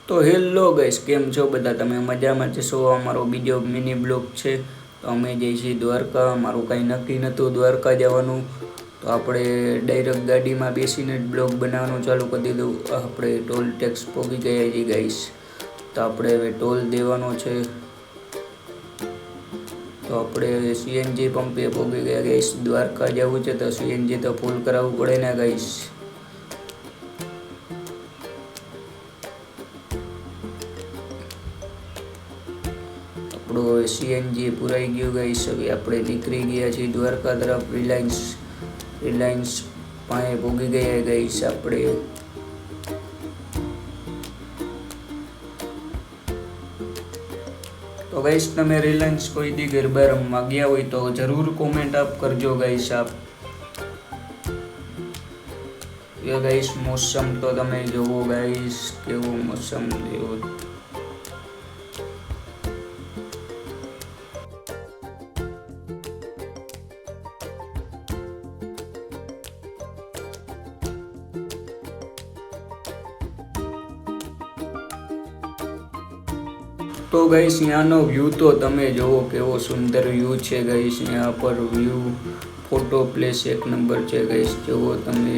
તો hello guys, કેમ છો બધા? તમે મજામાં છો? અમારો બીજો મિની બ્લોગ છે. તો અમે જઈએ છીએ દ્વારકા. મારું કાંઈ નક્કી નહોતું દ્વારકા જવાનું, તો આપણે ડાયરેક્ટ ગાડીમાં બેસીને જ બ્લોગ બનાવવાનું ચાલુ કરી દીધું. આપણે ટોલ ટેક્સ પહોંચી ગયા છીએ ગાઈસ, તો આપણે હવે ટોલ દેવાનો છે. તો આપણે હવે સીએનજી પંપે પહોંચી ગયા ગાઈસ. દ્વારકા જવું છે તો સીએનજી તો ફૂલ કરાવવું પડે ને ગાઈસ. આપણું હવે સીએનજી પુરાઈ ગયું ગાઈસ. હવે આપણે નીકળી ગયા છીએ દ્વારકા તરફ. રિલાયન્સ પાસે પહોંચી ગયા ગાઈસ આપણે. તો ગાઈસ, તમે રિલાયન્સ કોઈ દી ગરબા રમવા ગયા હોય તો જરૂર કોમેન્ટ આપ કરજો ગાઈસ આપ. ગાઈસ, મોસમ તો તમે જોવો ગાઈસ, કેવો મોસમ જેવો. તો ગાઈસ, અહીંયાનો વ્યૂ તો તમે જોવો કેવો સુંદર વ્યૂ છે ગાઈસ. અહીંયા પર વ્યૂ ફોટો પ્લેસ એક નંબર છે ગાઈસ. જોવો તમે,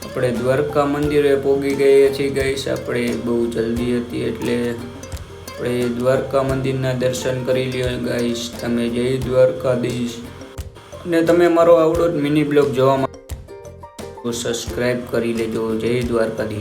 આપણે દ્વારકા મંદિરે પહોંચી ગયા છીએ ગાઈસ. આપણે બહુ જલ્દી હતી એટલે આપણે દ્વારકા મંદિરના દર્શન કરી લ્યો ગાઈસ. તમે જય દ્વારકાધીશ. અને તમે મારો આવડો જ મિની બ્લોગ જોવા માટે સબસ્ક્રાઈબ કરી લેજો. જય દ્વારકાધીશ.